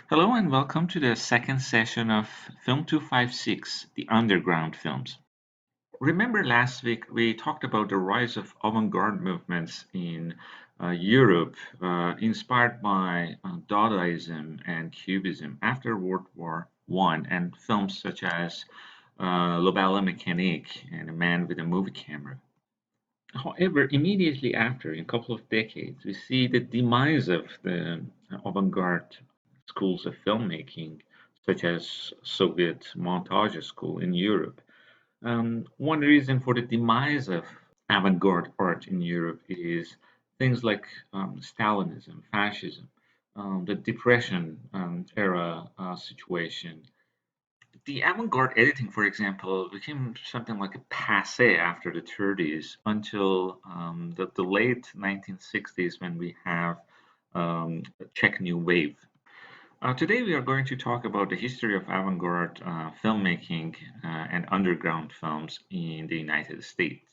Hello and welcome to the second session of Film 256, the Underground films. Remember last week we talked about the rise of avant-garde movements in Europe, inspired by Dadaism and Cubism after World War I, and films such as La Belle Mécanique and A Man with a Movie Camera. However, immediately after, in a couple of decades, we see the demise of the avant-garde schools of filmmaking, such as Soviet montage school in Europe. One reason for the demise of avant-garde art in Europe is things like Stalinism, fascism, the Depression era situation. The avant-garde editing, for example, became something like a passé after the 30s until the late 1960s when we have the Czech New Wave. Today we are going to talk about the history of avant-garde filmmaking and underground films in the United States.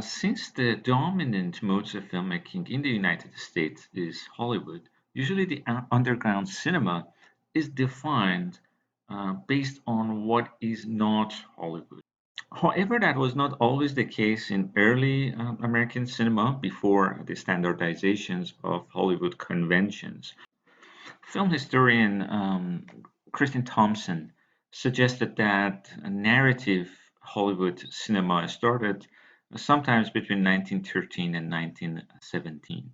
Since the dominant modes of filmmaking in the United States is Hollywood, usually the underground cinema is defined based on what is not Hollywood. However, that was not always the case in early American cinema before the standardizations of Hollywood conventions. Film historian Christine Thompson suggested that a narrative Hollywood cinema started sometimes between 1913 and 1917.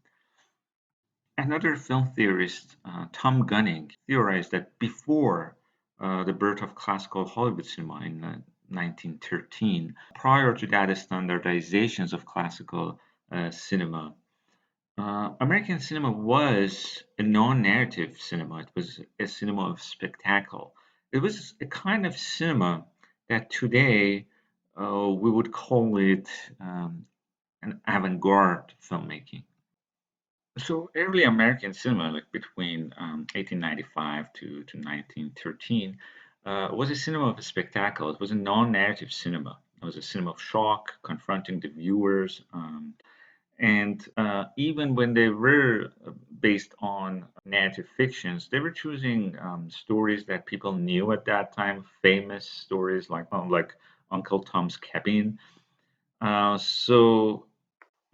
Another film theorist, Tom Gunning, theorized that before the birth of classical Hollywood cinema in 1913, prior to that standardizations of classical cinema, American cinema was a non-narrative cinema. It was a cinema of spectacle. It was a kind of cinema that today we would call it an avant-garde filmmaking. So early American cinema, like between 1895 to 1913, was a cinema of a spectacle. It was a non-narrative cinema. It was a cinema of shock, confronting the viewers. And even when they were based on narrative fictions, they were choosing stories that people knew at that time, famous stories like Uncle Tom's Cabin. So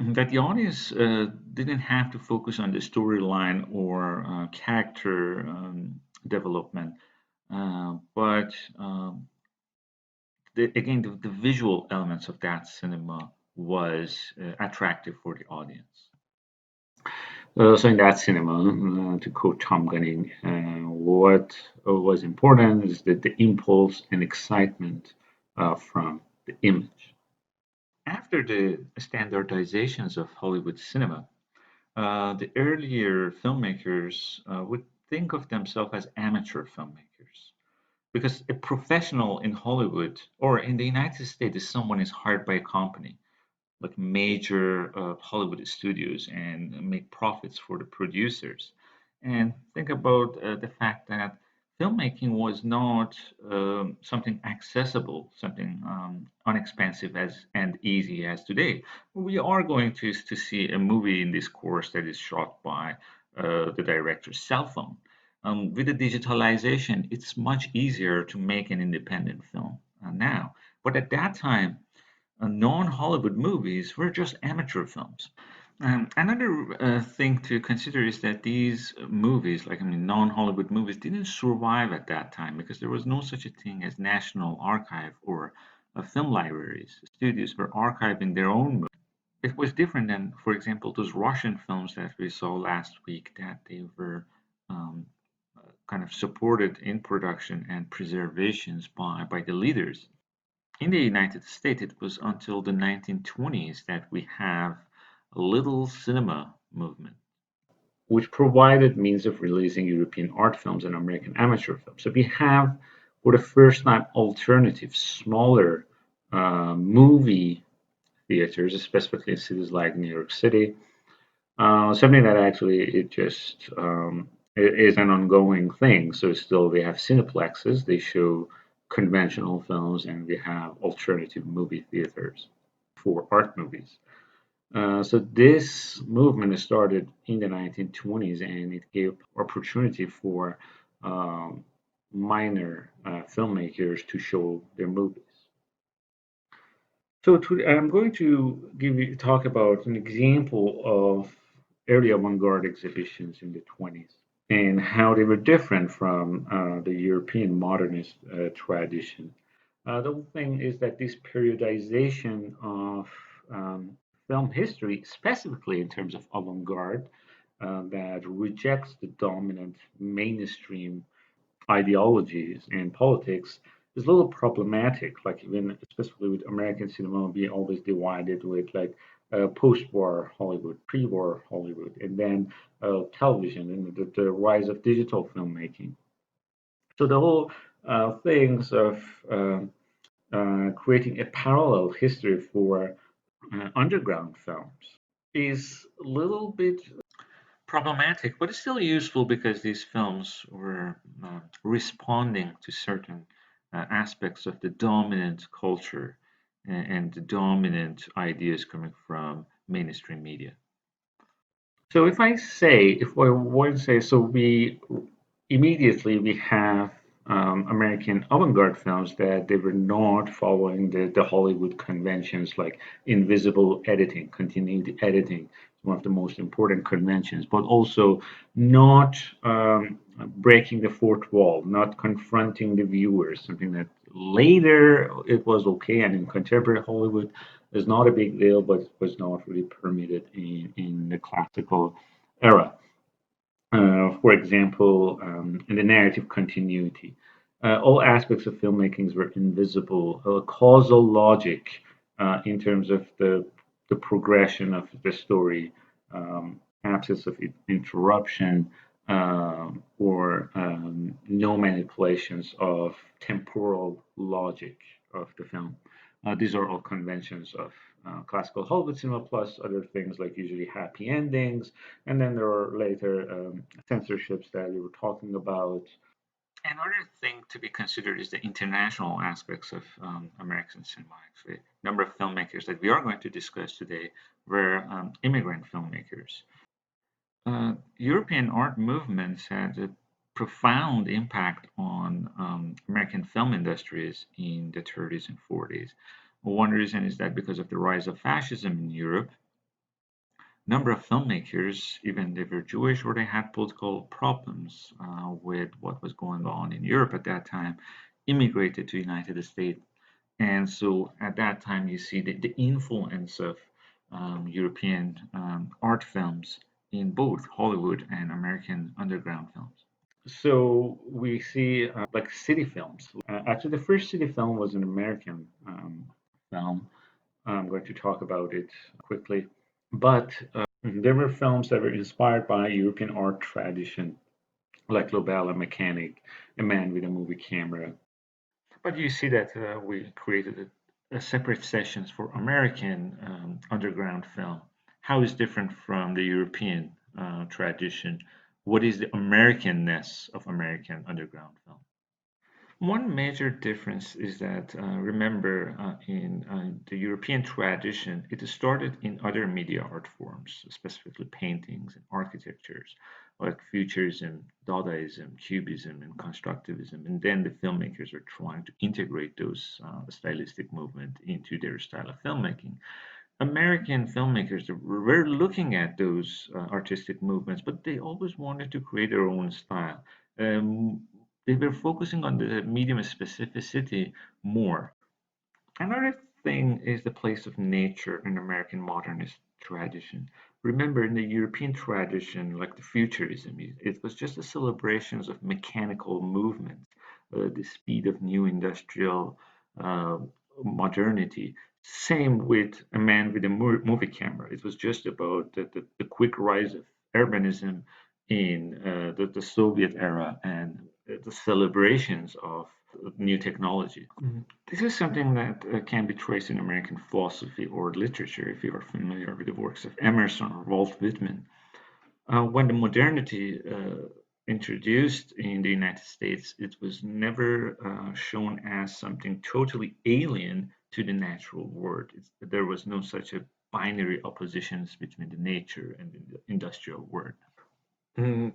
that the audience didn't have to focus on the storyline or character development, but the visual elements of that cinema was attractive for the audience. So in that cinema, to quote Tom Gunning, what was important is that the impulse and excitement from the image. After the standardizations of Hollywood cinema, the earlier filmmakers would think of themselves as amateur filmmakers because a professional in Hollywood or in the United States is someone is hired by a company like major Hollywood studios and make profits for the producers. And think about the fact that filmmaking was not something accessible, something unexpensive as and easy as today. We are going to see a movie in this course that is shot by the director's cell phone. With the digitalization, it's much easier to make an independent film now. But at that time, non-Hollywood movies were just amateur films. Another thing to consider is that these movies, non-Hollywood movies, didn't survive at that time because there was no such a thing as National Archive or film libraries. Studios were archiving their own movies. It was different than, for example, those Russian films that we saw last week that they were um, kind of supported in production and preservations by the leaders. In the United States, it was until the 1920s that we have a little cinema movement, which provided means of releasing European art films and American amateur films. So we have, for the first time, alternative, smaller movie theaters, especially in cities like New York City. Something that actually is an ongoing thing. So still, we have cineplexes. They show conventional films, and we have alternative movie theaters for art movies. So this movement started in the 1920s, and it gave opportunity for um, minor filmmakers to show their movies. So I'm going to talk about an example of early avant-garde exhibitions in the 20s and how they were different from the European modernist tradition. The whole thing is that this periodization of um, film history, specifically in terms of avant-garde, that rejects the dominant mainstream ideologies and politics is a little problematic. Like even especially with American cinema being always divided with like post-war Hollywood, pre-war Hollywood, and then television and the rise of digital filmmaking. So the whole things of creating a parallel history for underground films is a little bit Problematic, but it's still useful because these films were responding to certain aspects of the dominant culture and the dominant ideas coming from mainstream media. so if I want to say, so we immediately we have American avant-garde films that they were not following the Hollywood conventions like invisible editing, continuity editing, one of the most important conventions, but also not breaking the fourth wall, not confronting the viewers, something that later it was okay, and in contemporary Hollywood is not a big deal, but was not really permitted in the classical era. For example, in the narrative continuity. All aspects of filmmaking were invisible. Causal logic in terms of the progression of the story, absence of interruption, or no manipulations of temporal logic of the film. These are all conventions of classical Hollywood cinema, plus other things like usually happy endings, and then there are later censorships that we were talking about. Another thing to be considered is the international aspects of American cinema. Actually, number of filmmakers that we are going to discuss today were immigrant filmmakers. European art movements had a profound impact on American film industries in the 30s and 40s. One reason is that because of the rise of fascism in Europe, number of filmmakers, even they were Jewish or they had political problems with what was going on in Europe at that time, immigrated to the United States. And so at that time, you see the influence of European art films in both Hollywood and American underground films. So we see like city films. Actually, the first city film was an American film. I'm going to talk about it quickly. But there were films that were inspired by European art tradition, like Lobel, a mechanic, a man with a movie camera. But you see that we created a separate sessions for American underground film. How is different from the European tradition? What is the Americanness of American underground film? One major difference is that, remember, in the European tradition, it started in other media art forms, specifically paintings and architectures, like Futurism, Dadaism, Cubism, and Constructivism. And then the filmmakers are trying to integrate those stylistic movement into their style of filmmaking. American filmmakers were looking at those artistic movements, but they always wanted to create their own style. Um, they were focusing on the medium specificity more. Another thing is the place of nature in American modernist tradition. Remember, in the European tradition, like the Futurism, it was just a celebrations of mechanical movement, the speed of new industrial uh, modernity. Same with A Man with a Movie Camera. It was just about the quick rise of urbanism in the Soviet era and the celebrations of new technology. This is something that can be traced in American philosophy or literature if you are familiar with the works of Emerson or Walt Whitman. When the modernity introduced in the United States, it was never shown as something totally alien to the natural world. There was no such a binary oppositions between the nature and the industrial world.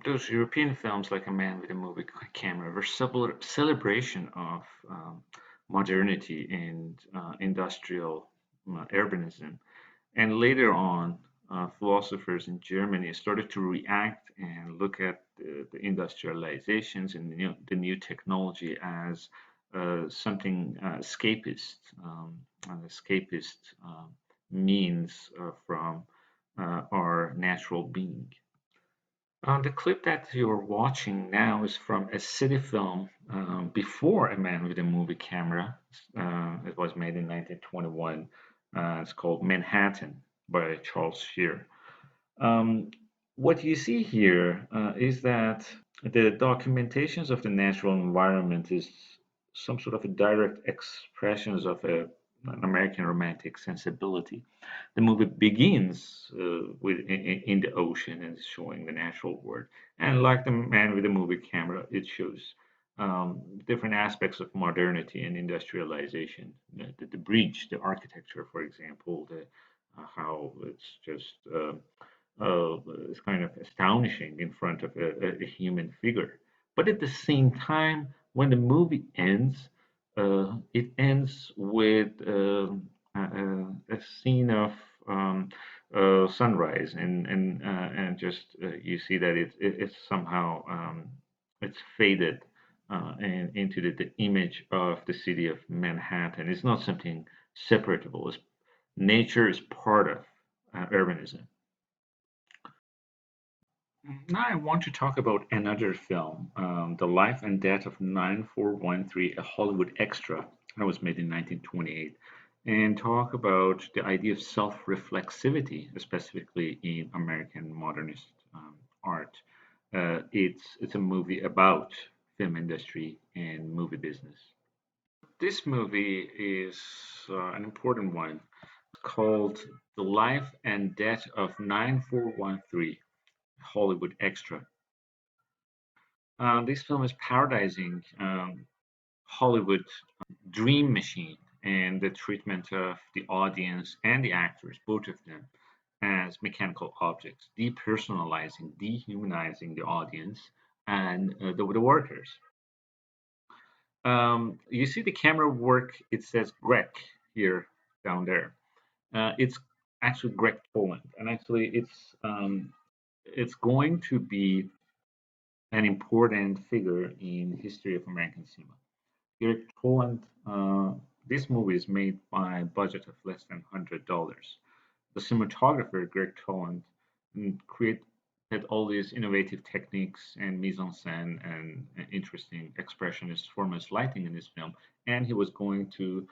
Those European films, like A Man with a Movie Camera, were celebration of modernity and industrial urbanism. And later on, philosophers in Germany started to react and look at the industrializations and the new technology as something an escapist means from our natural being. The clip that you're watching now is from a city film before A Man with a Movie Camera. It was made in 1921. It's called Manhattan by Charles Shear. Um, what you see here is that the documentations of the natural environment is some sort of a direct expressions of an American romantic sensibility. The movie begins in the ocean and is showing the natural world, and like the man with the movie camera, it shows different aspects of modernity and industrialization. The bridge, the architecture, for example, the how it's just it's kind of astonishing in front of a human figure. But at the same time, when the movie ends, it ends with a scene of sunrise, and just you see that it's somehow it's faded and into the image of the city of Manhattan. It's not something separatable. Nature is part of urbanism. Now I want to talk about another film, The Life and Death of 9413, a Hollywood extra that was made in 1928, and talk about the idea of self-reflexivity, specifically in American modernist art. It's a movie about film industry and movie business. This movie is an important one called The Life and Death of 9413, Hollywood extra. This film is parodizing Hollywood dream machine and the treatment of the audience and the actors, both of them, as mechanical objects, depersonalizing, dehumanizing the audience and the workers. You see the camera work, it says Greg here down there. It's actually Greg Toland, and actually it's going to be an important figure in history of American cinema. Eric Toland, this movie is made by a budget of less than $100. The cinematographer, Greg Toland, created all these innovative techniques and mise en scène and interesting expressionist formalist lighting in this film. And he was going to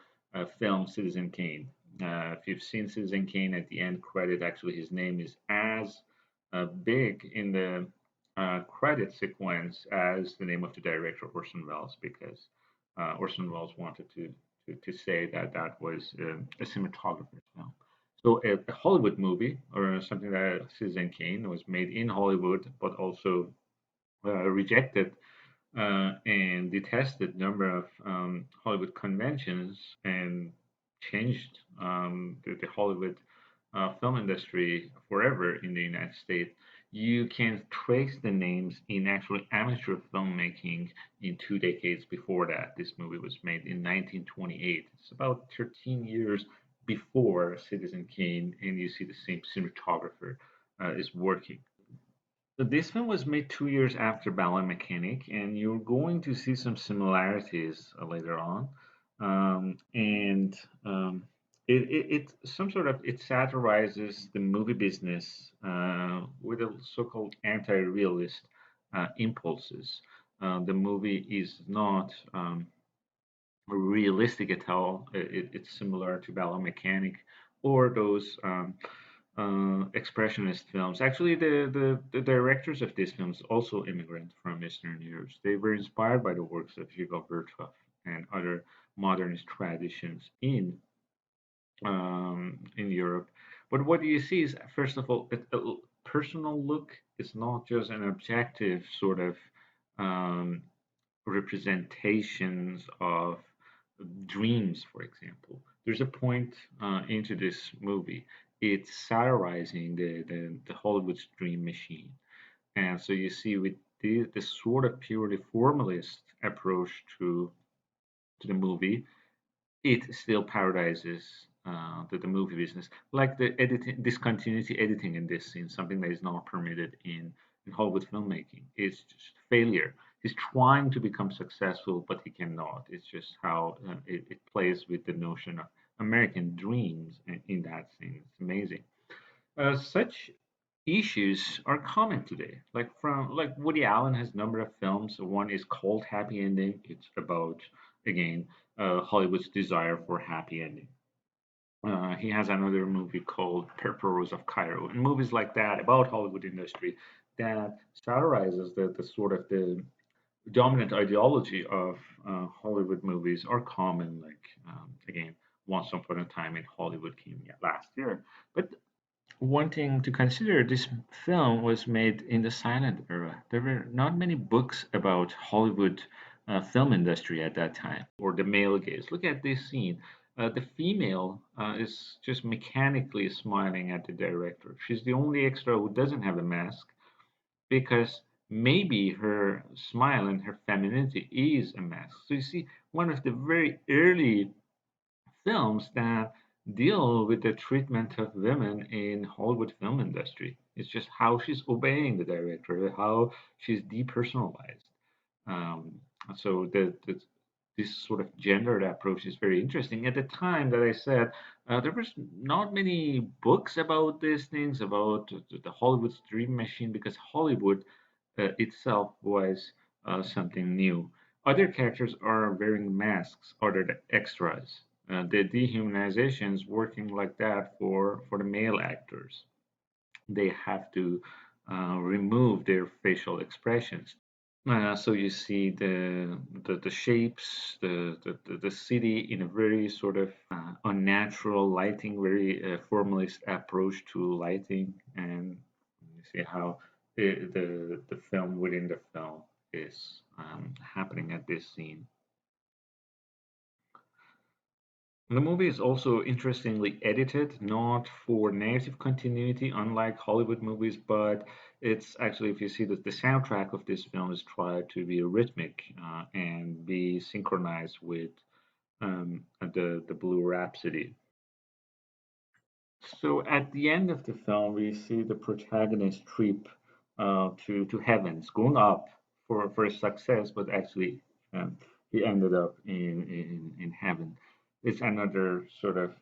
film Citizen Kane. If you've seen Citizen Kane, at the end credit, actually his name is as big in the credit sequence as the name of the director, Orson Welles, because Orson Welles wanted to say that that was a cinematographer's film. So a Hollywood movie or something that Citizen Kane was made in Hollywood, but also rejected and detested number of Hollywood conventions and changed the Hollywood film industry forever in the United States. You can trace the names in actually amateur filmmaking in 2 decades before that. This movie was made in 1928. It's about 13 years before Citizen Kane, and you see the same cinematographer is working. So this film was made 2 years after Ballet Mechanic, and you're going to see some similarities later on. And it some sort of it satirizes the movie business with a so-called anti-realist impulses. The movie is not realistic at all. It's similar to Ballet Mechanic or those expressionist films. Actually, the directors of these films also immigrant from Eastern Europe. They were inspired by the works of Hugo Vertov and other modernist traditions in Europe. But what you see is, first of all, a personal look. It's not just an objective sort of um, representations of dreams, for example. There's a point into this movie. it's satirizing the Hollywood's dream machine. And so you see with this sort of purely formalist approach to the movie, it still paradises the movie business, like the editing, discontinuity editing in this scene, something that is not permitted in Hollywood filmmaking. It's just failure. He's trying to become successful, but he cannot. It's just how it plays with the notion of American dreams in that scene. It's amazing. Such issues are common today. Like Woody Allen has a number of films. One is called Happy Ending. It's about again Hollywood's desire for happy ending. He has another movie called Purple Rose of Cairo, and movies like that about Hollywood industry that satirizes the sort of the dominant ideology of Hollywood movies are common. Like again, Once Upon a Time in Hollywood came last year, but one thing to consider, this film was made in the silent era. There were not many books about Hollywood film industry at that time, or the male gaze. Look at this scene. The female is just mechanically smiling at the director. She's the only extra who doesn't have a mask because maybe her smile and her femininity is a mask. So you see, one of the very early films that deal with the treatment of women in Hollywood film industry. It's just how she's obeying the director, how she's depersonalized. Um, so this sort of gendered approach is very interesting. At the time that I said, there was not many books about these things, about the Hollywood's dream machine, because Hollywood itself was something new. Other characters are wearing masks, other extras. The dehumanizations working like that for the male actors. They have to remove their facial expressions. So you see the shapes, the city in a very sort of unnatural lighting, very formalist approach to lighting, and you see how the film within the film is happening at this scene. The movie is also interestingly edited, not for narrative continuity, unlike Hollywood movies, but it's actually, if you see that the soundtrack of this film is tried to be rhythmic and be synchronized with the Blue Rhapsody. So at the end of the film, we see the protagonist trip to heavens, going up for success, but actually he ended up in heaven. It's another sort of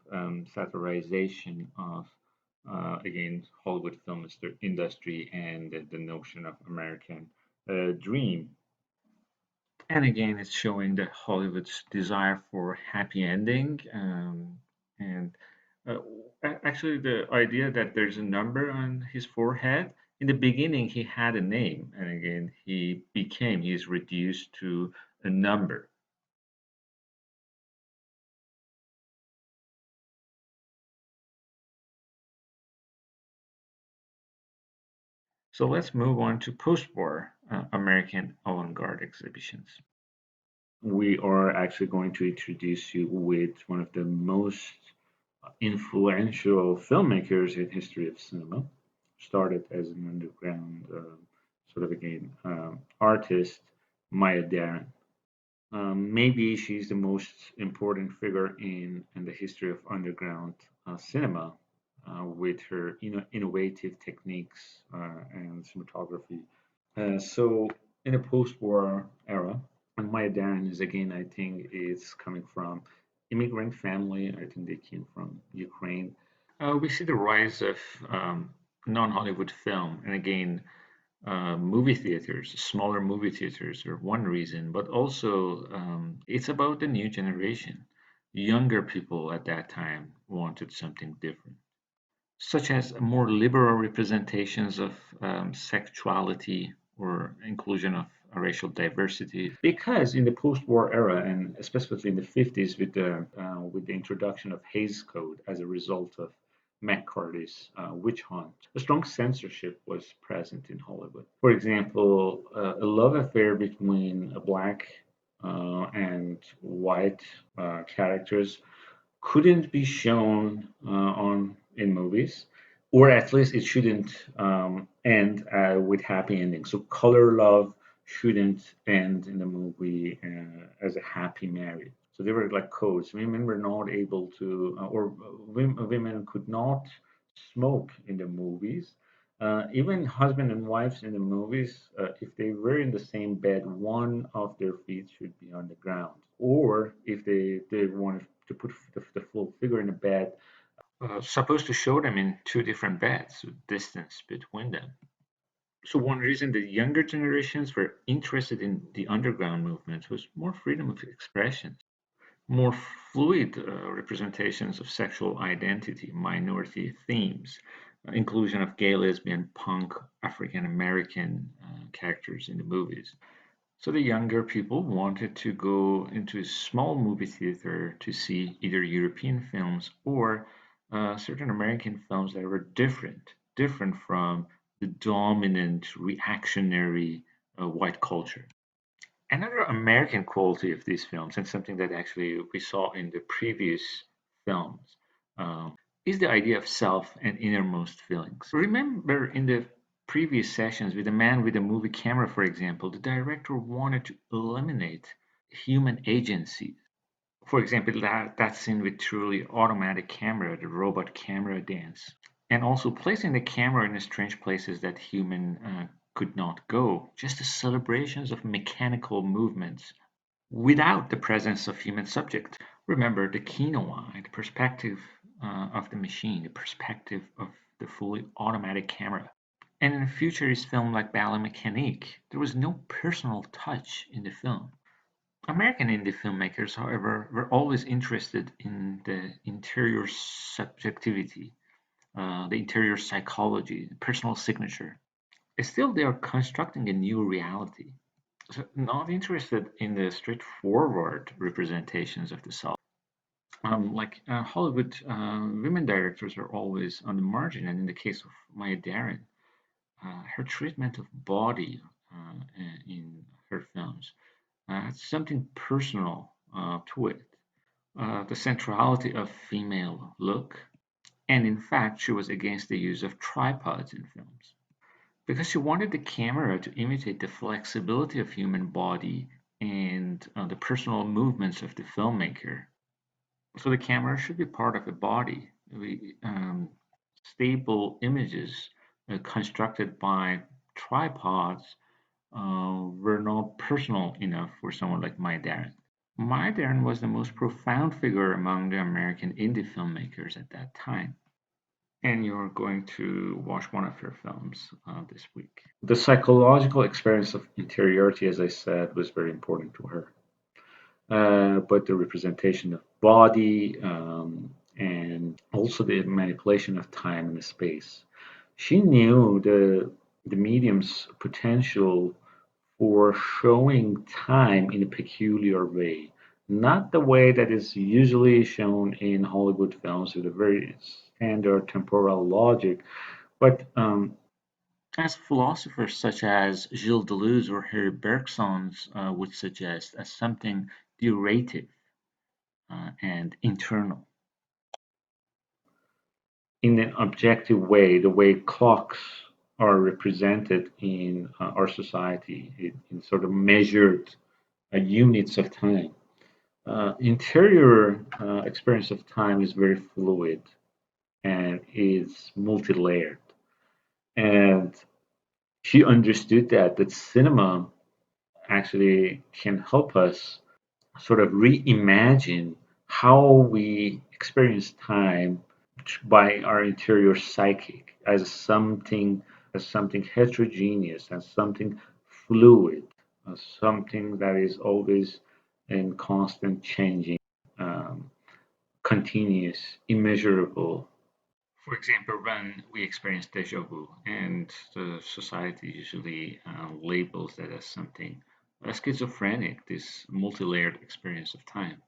satirization of again Hollywood film industry and the notion of American dream. And again, it's showing that Hollywood's desire for happy ending, and uh, actually the idea that there's a number on his forehead. In the beginning, he had a name, and again, he's reduced to a number. So let's move on to post-war American avant-garde exhibitions. We are actually going to introduce you with one of the most influential filmmakers in history of cinema. Started as an underground sort of again artist, Maya Deren. Maybe she's the most important figure in the history of underground cinema with her innovative techniques and cinematography. So in the post-war era, and Maya Deren is again, I think, is coming from immigrant family. I think they came from Ukraine. We see the rise of non-Hollywood film, and again, movie theaters, smaller movie theaters are one reason, but also it's about the new generation. Younger people at that time wanted something different, such as more liberal representations of sexuality or inclusion of racial diversity. Because in the post-war era, and especially in the 50s, with the introduction of Hays Code as a result of McCarthy's witch hunt, a strong censorship was present in Hollywood. For example, a love affair between a black and white characters couldn't be shown on in movies, or at least it shouldn't end with happy ending. So color love shouldn't end in the movie as a happy marriage. So they were like codes. Women were not able to, or women could not smoke in the movies. Even husband and wives in the movies, if they were in the same bed, one of their feet should be on the ground. Or if they wanted to put the full figure in the bed, supposed to show them in two different beds with distance between them. So one reason the younger generations were interested in the underground movement was more freedom of expression, more fluid representations of sexual identity, minority themes, inclusion of gay, lesbian, punk, African American characters in the movies. So the younger people wanted to go into a small movie theater to see either European films or certain American films that were different from the dominant reactionary white culture. Another American quality of these films, and something that actually we saw in the previous films, is the idea of self and innermost feelings. Remember in the previous sessions with the man with the movie camera, for example, the director wanted to eliminate human agency. For example, that scene with truly automatic camera, the robot camera dance, and also placing the camera in strange places that human could not go. Just the celebrations of mechanical movements without the presence of human subject. Remember the quinoa, the perspective of the machine, the perspective of the fully automatic camera. And in a futurist film like Ballet Mécanique, there was no personal touch in the film. American indie filmmakers, however, were always interested in the interior subjectivity, the interior psychology, personal signature. Still, they are constructing a new reality. So not interested in the straightforward representations of the self. Hollywood women directors are always on the margin, and in the case of Maya Deren, her treatment of body in her films had something personal to it. The centrality of female look, and in fact, she was against the use of tripods in films because she wanted the camera to imitate the flexibility of human body and the personal movements of the filmmaker. So the camera should be part of a body. Stable images constructed by tripods were not personal enough for someone like Maya Deren. Maya Deren was the most profound figure among the American indie filmmakers at that time. And you're going to watch one of her films this week. the psychological experience of interiority, as I said, was very important to her. But the representation of body and also the manipulation of time and the space. She knew the medium's potential for showing time in a peculiar way, not the way that is usually shown in Hollywood films with a very standard temporal logic, but As philosophers such as Gilles Deleuze or Harry Bergsons would suggest, as something durative and internal. in an objective way, the way clocks are represented in our society in sort of measured units of time. Interior experience of time is very fluid and is multi-layered. And she understood that cinema actually can help us sort of reimagine how we experience time by our interior psychic as something heterogeneous, as something fluid, as something that is always in constant changing, um, continuous, immeasurable. For example, when we experience deja vu, and the society usually labels that as something schizophrenic, this multi layered experience of time.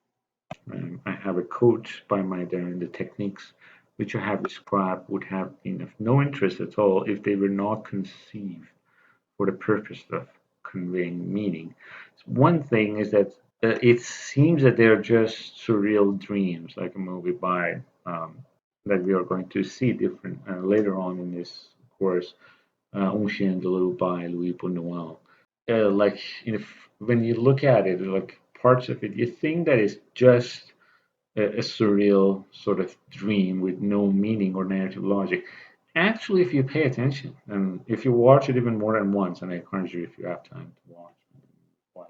I have a quote by my Darren: the techniques which I have described would have been of no interest at all if they were not conceived for the purpose of conveying meaning. One thing is that it seems that they're just surreal dreams, like a movie by that we are going to see different later on in this course. Un Chien de Loup by Louis Buñuel. Like if when you look at it, like parts of it, you think that it's just a surreal sort of dream with no meaning or narrative logic. Actually, if you pay attention and if you watch it even more than once, and I encourage you if you have time to watch twice,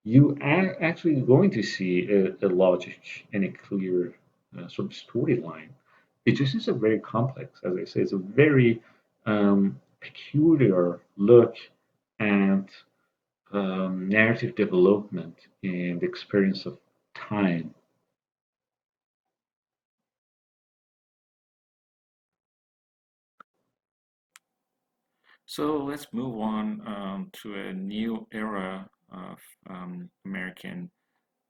you are actually going to see a logic and a clear sort of storyline. It just is a very complex, as I say, it's a very peculiar look at narrative development and experience of time. So let's move on to a new era of American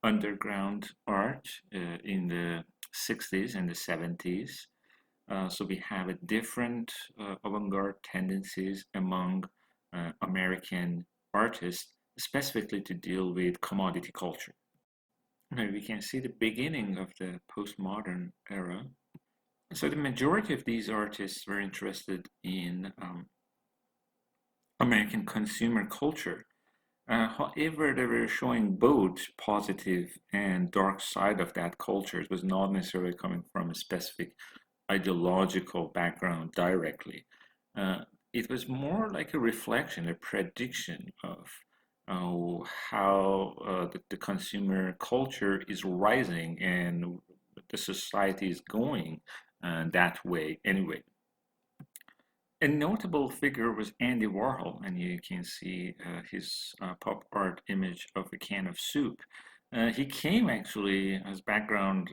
underground art in the 60s and the 70s. So we have a different avant-garde tendencies among American artists, specifically to deal with commodity culture. Now we can see the beginning of the postmodern era. So the majority of these artists were interested in American consumer culture. However, they were showing both positive and dark side of that culture. It was not necessarily coming from a specific ideological background directly. Uh, it was more like a reflection, a prediction of how the consumer culture is rising and the society is going that way anyway. A notable figure was Andy Warhol, and you can see his pop art image of a can of soup. He came actually, his background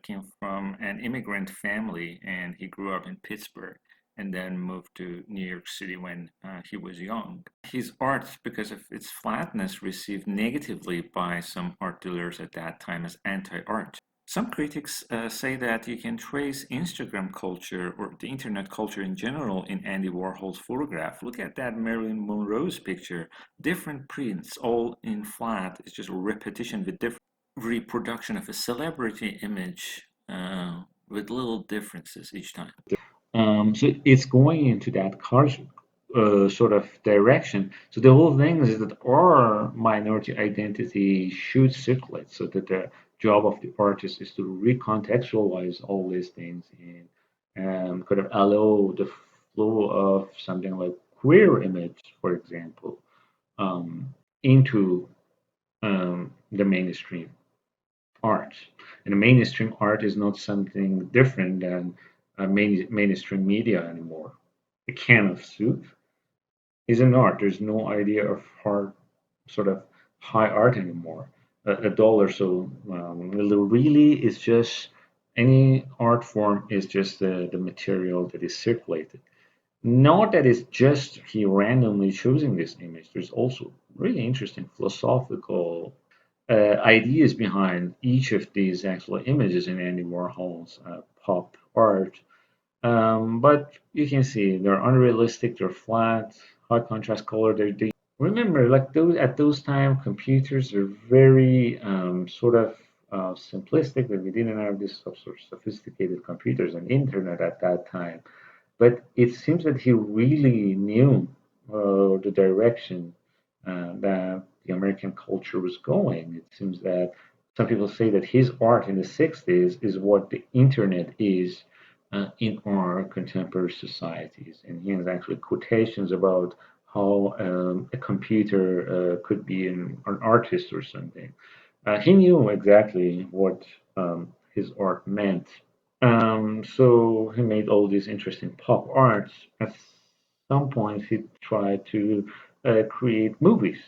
came from an immigrant family, and he grew up in Pittsburgh and then moved to New York City when he was young. His art, because of its flatness, received negatively by some art dealers at that time as anti art. Some critics say that you can trace Instagram culture or the internet culture in general in Andy Warhol's photograph. Look at that Marilyn Monroe's picture. Different prints, all in flat. It's just a repetition with different reproduction of a celebrity image with little differences each time. So it's going into that sort of direction. So the whole thing is that our minority identity should circulate, so that the job of the artist is to recontextualize all these things and kind of allow the flow of something like queer image, for example, into the mainstream art. And the mainstream art is not something different than mainstream media anymore. A can of soup is an art. There's no idea of hard, sort of high art anymore. A dollar, so really is just any art form is just the material that is circulated. Not that it's just he randomly choosing this image. There's also really interesting philosophical ideas behind each of these actual images in Andy Warhol's pop art. But you can see they're unrealistic, they're flat, high contrast color. They remember like those at those time computers are very sort of simplistic. That we didn't have this sort of sophisticated computers and internet at that time. But it seems that he really knew the direction that the American culture was going. It seems that some people say that his art in the 60s is what the internet is in our contemporary societies. And he has actually quotations about how a computer could be an artist or something. He knew exactly what his art meant, so he made all these interesting pop arts. At some point, he tried to create movies,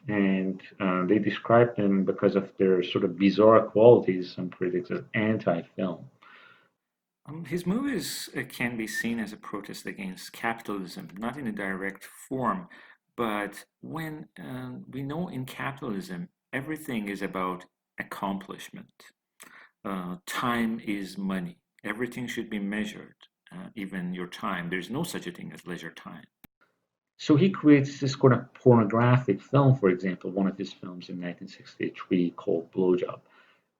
and they described them because of their sort of bizarre qualities. Some critics as anti-film. His movies can be seen as a protest against capitalism, not in a direct form, but when we know in capitalism, everything is about accomplishment. Time is money. Everything should be measured, even your time. There's no such a thing as leisure time. So he creates this kind of pornographic film, for example, one of his films in 1963 called Blowjob.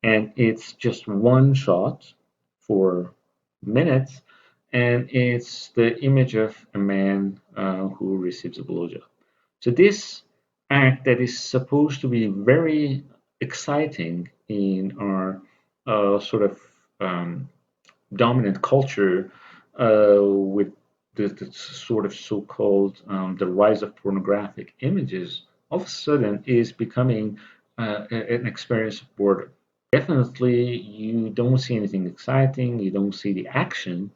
And it's just one shot for minutes, and it's the image of a man who receives a blowjob. So this act that is supposed to be very exciting in our sort of um, dominant culture with the sort of so-called the rise of pornographic images, all of a sudden is becoming an experience of boredom. Definitely, you don't see anything exciting. You don't see the action,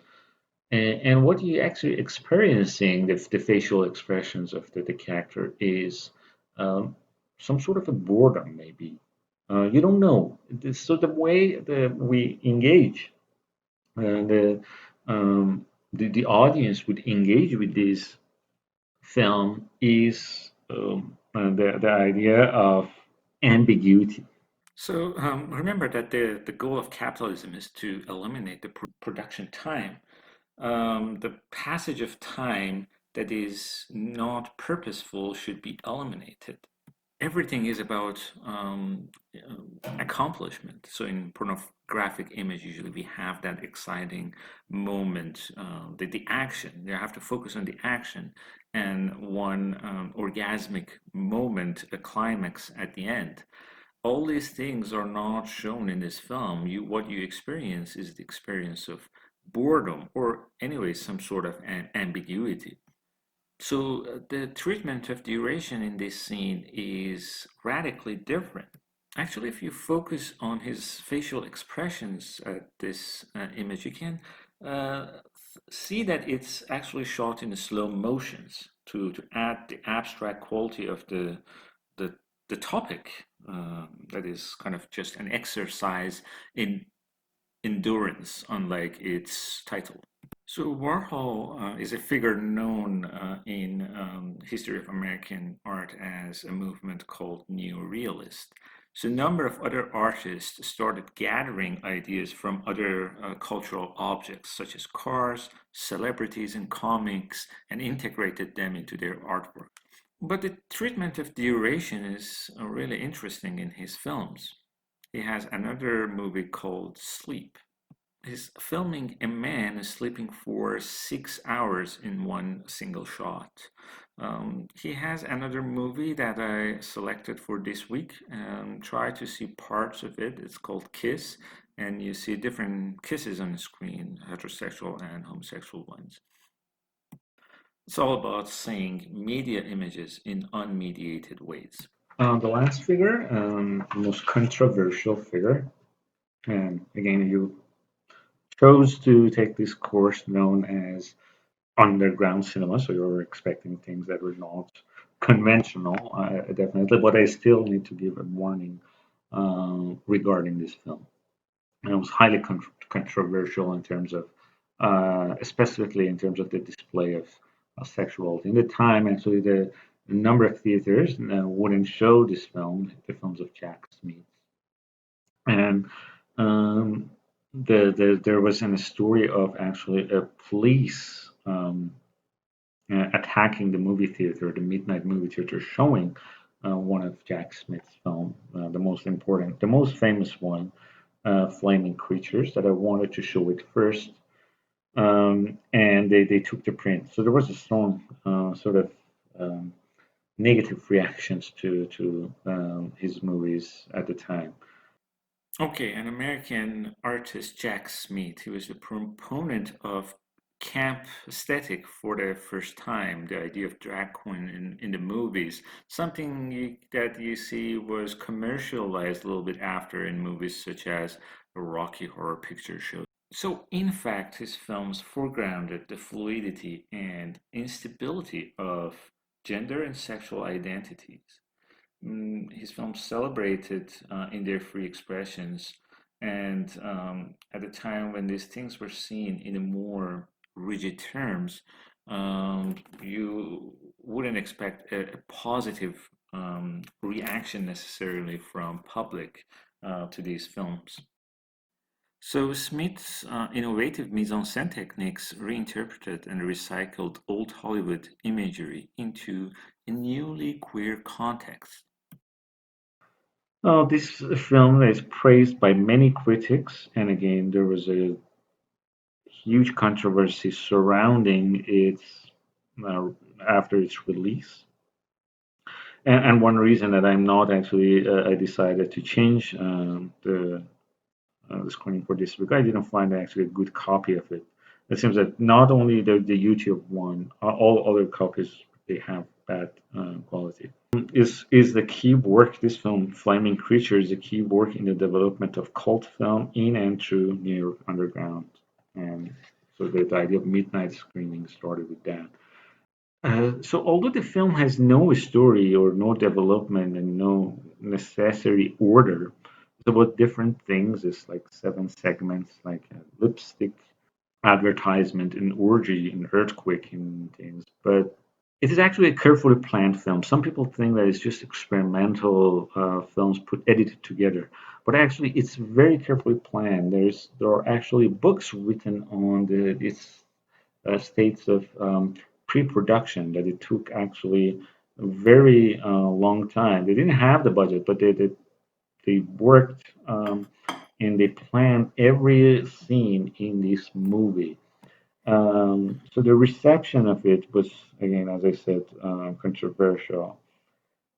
and what you actually experiencing the facial expressions of the character is um, some sort of a boredom, maybe. You don't know. So the way that we engage and the audience would engage with this film is the idea of ambiguity. So remember that the goal of capitalism is to eliminate the production time. The passage of time that is not purposeful should be eliminated. Everything is about accomplishment. So in pornographic image, usually we have that exciting moment, the action. You have to focus on the action and one orgasmic moment, a climax at the end. All these things are not shown in this film. What you experience is the experience of boredom or anyway some sort of ambiguity. So the treatment of duration in this scene is radically different. Actually, if you focus on his facial expressions at this image, you can see that it's actually shot in slow motions to add the abstract quality of the, the topic. That is kind of just an exercise in endurance, unlike its title. So Warhol is a figure known in history of American art as a movement called Neo-Realist. So a number of other artists started gathering ideas from other cultural objects such as cars, celebrities, and comics and integrated them into their artwork. But the treatment of duration is really interesting in his films. He has another movie called Sleep. He's filming a man sleeping for 6 hours in one single shot. He has another movie that I selected for this week and try to see parts of it. It's called Kiss, and you see different kisses on the screen, heterosexual and homosexual ones. It's all about seeing media images in unmediated ways. The last figure, most controversial figure, and again, you chose to take this course known as underground cinema, so you're expecting things that were not conventional, definitely. But I still need to give a warning regarding this film. And it was highly controversial in terms of, specifically in terms of the display of sexuality. In the time, actually, the number of theaters wouldn't show this film, the films of Jack Smith. And um, there was a story of actually a police attacking the movie theater, the midnight movie theater, showing one of Jack Smith's film, the most important, the most famous one, Flaming Creatures, that I wanted to show it first, and they took the print. So there was a strong sort of um, negative reactions to his movies at the time. Okay, an American artist, Jack Smith, he was a proponent of camp aesthetic for the first time, the idea of drag queen in the movies, something that you see was commercialized a little bit after in movies such as the Rocky Horror Picture Show. So, in fact, his films foregrounded the fluidity and instability of gender and sexual identities. His films celebrated in their free expressions, and at a time when these things were seen in a more rigid terms, you wouldn't expect a positive reaction necessarily from public to these films. So Smith's innovative mise-en-scène techniques reinterpreted and recycled old Hollywood imagery into a newly queer context. This film is praised by many critics, and again, there was a huge controversy surrounding its uh, after its release. And one reason that I'm not actually, I decided to change the screening for this week. I didn't find actually a good copy of it. It seems that not only the YouTube one, all other copies they have bad quality. Is the key work this film Flaming Creature is a key work in the development of cult film in and through New York Underground, and so the idea of midnight screening started with that. So although the film has no story or no development and no necessary order, it's about different things. It's like seven segments, like a lipstick, advertisement, an orgy, an earthquake, and things. But it is actually a carefully planned film. Some people think that it's just experimental films put edited together, but actually it's very carefully planned. There are actually books written on its states of pre-production that it took actually a very long time. They didn't have the budget, but they worked and they planned every scene in this movie. So the reception of it was, again, as I said, controversial.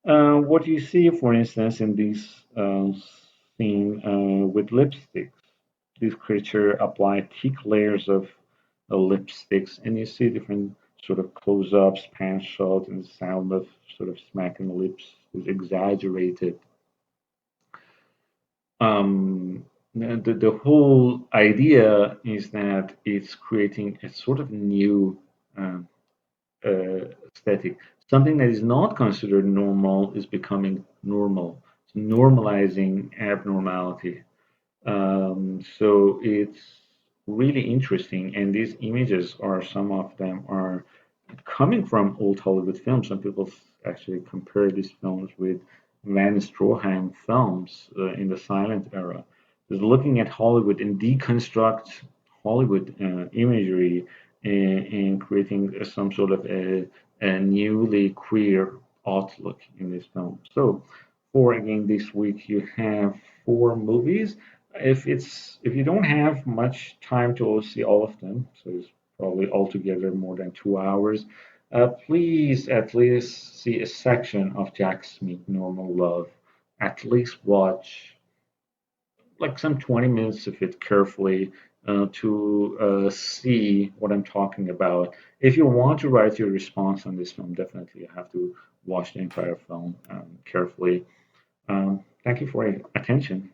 What you see, for instance, in this scene with lipsticks, this creature apply thick layers of lipsticks, and you see different sort of close-ups, pan shots, and the sound of sort of smacking lips is exaggerated. The whole idea is that it's creating a sort of new um, aesthetic. Something that is not considered normal is becoming normal. It's normalizing abnormality. So it's really interesting, and these images are some of them are coming from old Hollywood films. Some people actually compare these films with Van Stroheim films in the silent era. Just looking at Hollywood and deconstruct Hollywood imagery and creating some sort of a newly queer outlook in this film. So, for again this week, you have four movies. If you don't have much time to see all of them, so it's probably altogether more than 2 hours. Please at least see a section of Jack Smith Normal Love. At least watch like some 20 minutes of it carefully to see what I'm talking about. If you want to write your response on this film, definitely you have to watch the entire film carefully. Thank you for your attention.